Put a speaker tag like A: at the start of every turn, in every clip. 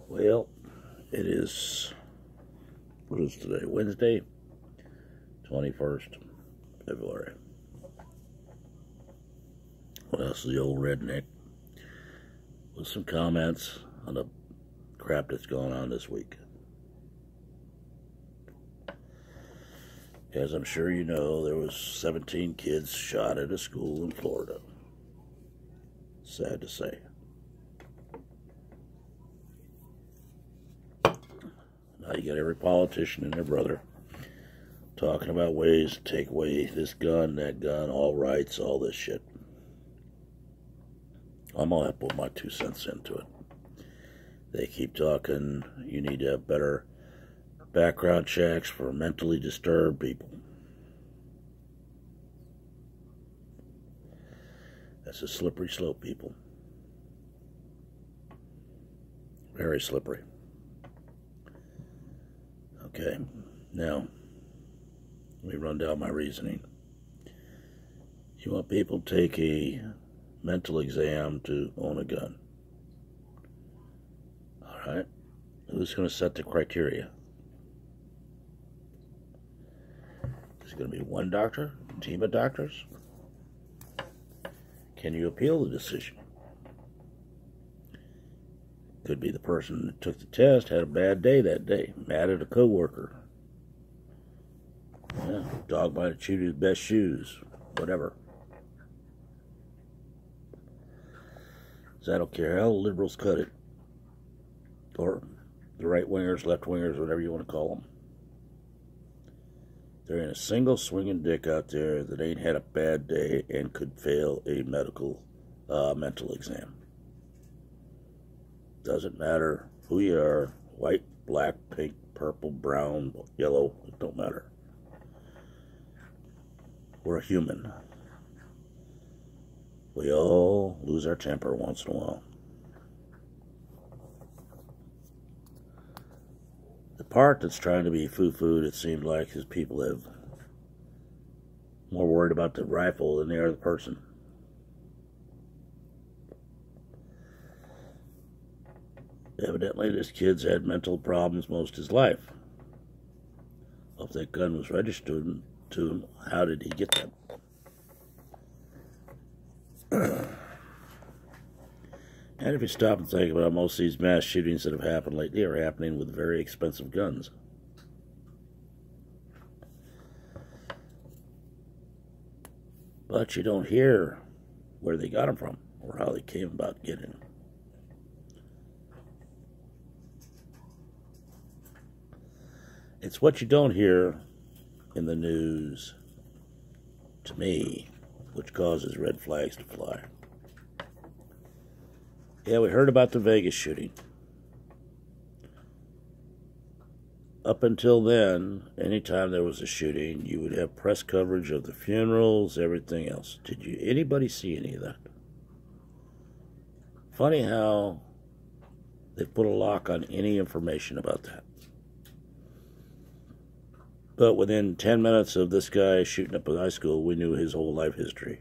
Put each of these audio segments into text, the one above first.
A: Well, it is, what is today? Wednesday, 21st February. Well, this is the old redneck with some comments on the crap that's going on this week. As I'm sure you know, there was 17 kids shot at a school in Florida. Sad to say. Now you got every politician and their brother talking about ways to take away this gun, that gun, all rights, all this shit. I'm gonna have to put my 2 cents into it. They keep talking, you need to have better background checks for mentally disturbed people. That's a slippery slope, people. Very slippery. Okay, now, let me run down my reasoning. You want people to take a mental exam to own a gun. Alright, who's going to set the criteria? Is it going to be one doctor, a team of doctors? Can you appeal the decision? Could be the person that took the test had a bad day that day, mad at a coworker. Yeah, dog might have chewed his best shoes, whatever. So I don't care how the liberals cut it, or the right-wingers, left-wingers, whatever you want to call them. There ain't a single swinging dick out there that ain't had a bad day and could fail a mental exam. Doesn't matter who you are, white, black, pink, purple, brown, yellow, it don't matter. We're a human. We all lose our temper once in a while. The part that's trying to be foo-fooed, it seems like, is people have more worried about the rifle than they are the person. Evidently, this kid's had mental problems most of his life. If that gun was registered to him, how did he get that? And if you stop and think about it, most of these mass shootings that have happened lately are happening with very expensive guns. But you don't hear where they got them from or how they came about getting them. It's what you don't hear in the news, to me, which causes red flags to fly. Yeah, we heard about the Vegas shooting. Up until then, anytime there was a shooting, you would have press coverage of the funerals, everything else. Did anybody see any of that? Funny how they put a lock on any information about that. But within 10 minutes of this guy shooting up a high school, we knew his whole life history.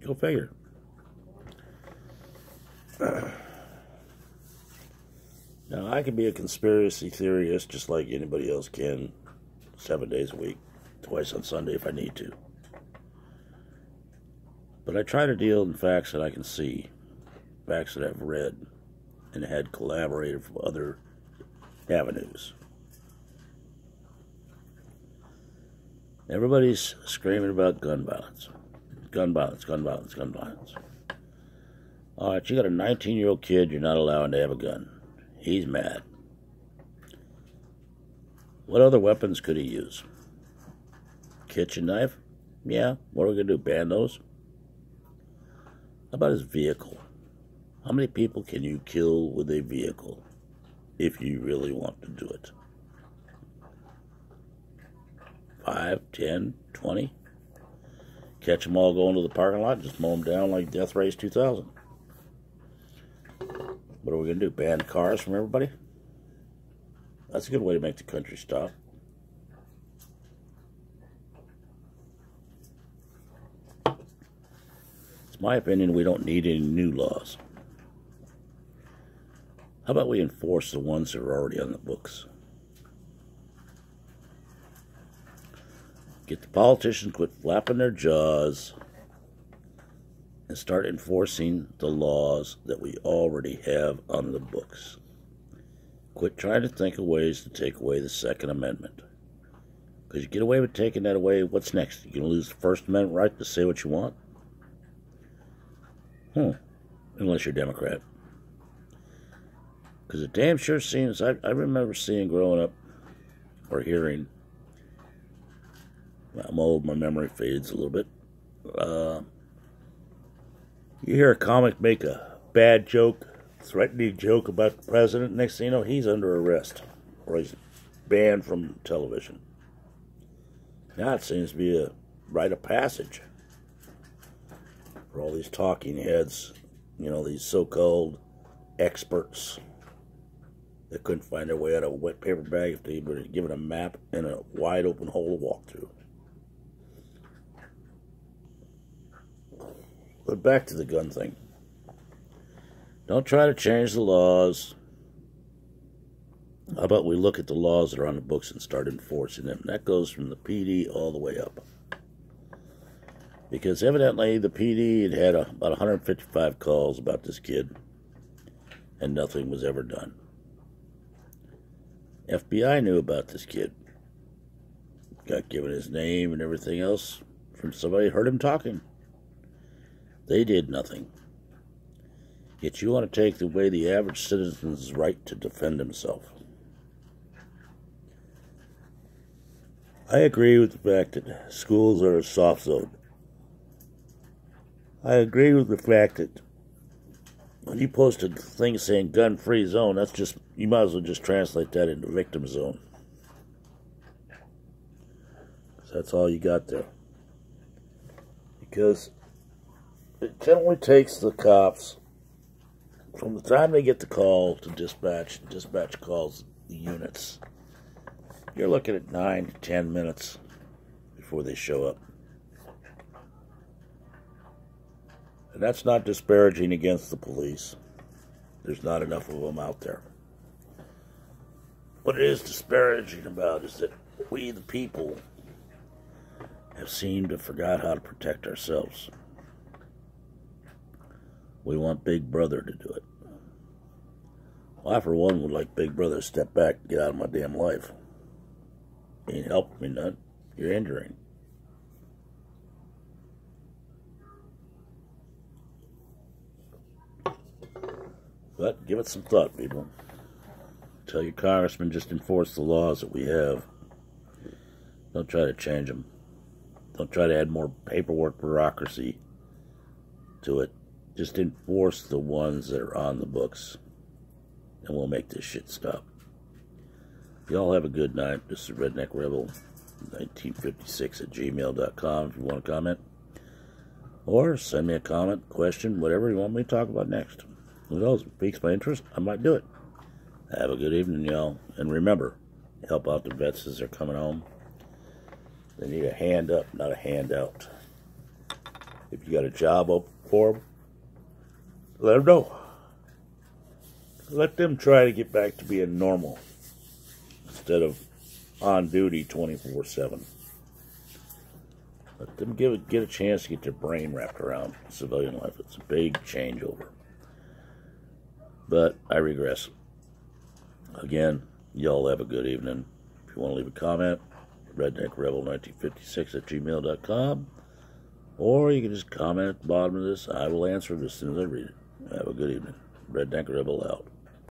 A: Go figure. Now, I can be a conspiracy theorist just like anybody else can, 7 days a week, twice on Sunday if I need to. But I try to deal in facts that I can see, facts that I've read, and had collaborated from other avenues. Everybody's screaming about gun violence. Gun violence, gun violence, gun violence. All right, you got a 19-year-old kid you're not allowing to have a gun. He's mad. What other weapons could he use? Kitchen knife? Yeah, what are we going to do, ban those? How about his vehicle? How many people can you kill with a vehicle if you really want to do it? 5, 10, 20? Catch them all going to the parking lot, just mow them down like Death Race 2000. What are we going to do, ban cars from everybody? That's a good way to make the country stop. It's my opinion we don't need any new laws. How about we enforce the ones that are already on the books? Get the politicians quit flapping their jaws and start enforcing the laws that we already have on the books. Quit trying to think of ways to take away the Second Amendment. Because you get away with taking that away, what's next? You're going to lose the First Amendment right to say what you want? Unless you're a Democrat. Because it damn sure seems, I remember seeing growing up, or hearing, I'm old, my memory fades a little bit. You hear a comic make a bad joke, threatening joke about the president, next thing you know, he's under arrest, or he's banned from television. Now it seems to be a rite of passage for all these talking heads, these so-called experts that couldn't find their way out of a wet paper bag if they were given a map and a wide open hole to walk through. But back to the gun thing. Don't try to change the laws. How about we look at the laws that are on the books and start enforcing them? That goes from the PD all the way up. Because evidently the PD had about 155 calls about this kid, and nothing was ever done. FBI knew about this kid. Got given his name and everything else from somebody who heard him talking. They did nothing. Yet you want to take away the average citizen's right to defend himself. I agree with the fact that schools are a soft zone. I agree with the fact that when you post a thing saying gun-free zone, that's just, you might as well just translate that into victim zone. That's all you got there. Because it generally takes the cops, from the time they get the call to dispatch calls the units, you're looking at 9 to 10 minutes before they show up. And that's not disparaging against the police. There's not enough of them out there. What it is disparaging about is that we, the people, have seemed to forgot how to protect ourselves. We want Big Brother to do it. Well, I, for one, would like Big Brother to step back and get out of my damn life. You ain't helping me none. You're injuring. But give it some thought, people. Tell your congressman just enforce the laws that we have. Don't try to change them. Don't try to add more paperwork bureaucracy to it. Just enforce the ones that are on the books, and we'll make this shit stop. Y'all have a good night. This is Redneck Rebel 1956 at gmail.com if you want to comment. Or send me a comment, question, whatever you want me to talk about next. Who knows? If it piques my interest, I might do it. Have a good evening, y'all. And remember, help out the vets as they're coming home. They need a hand up, not a handout. If you got a job open for them, let them know. Let them try to get back to being normal instead of on duty 24/7. Let them get a chance to get their brain wrapped around civilian life. It's a big changeover. But I regress. Again, y'all have a good evening. If you want to leave a comment, Redneck Rebel 1956 at gmail.com. Or you can just comment at the bottom of this. I will answer it as soon as I read it. Have a good evening. Redneck Rebel out.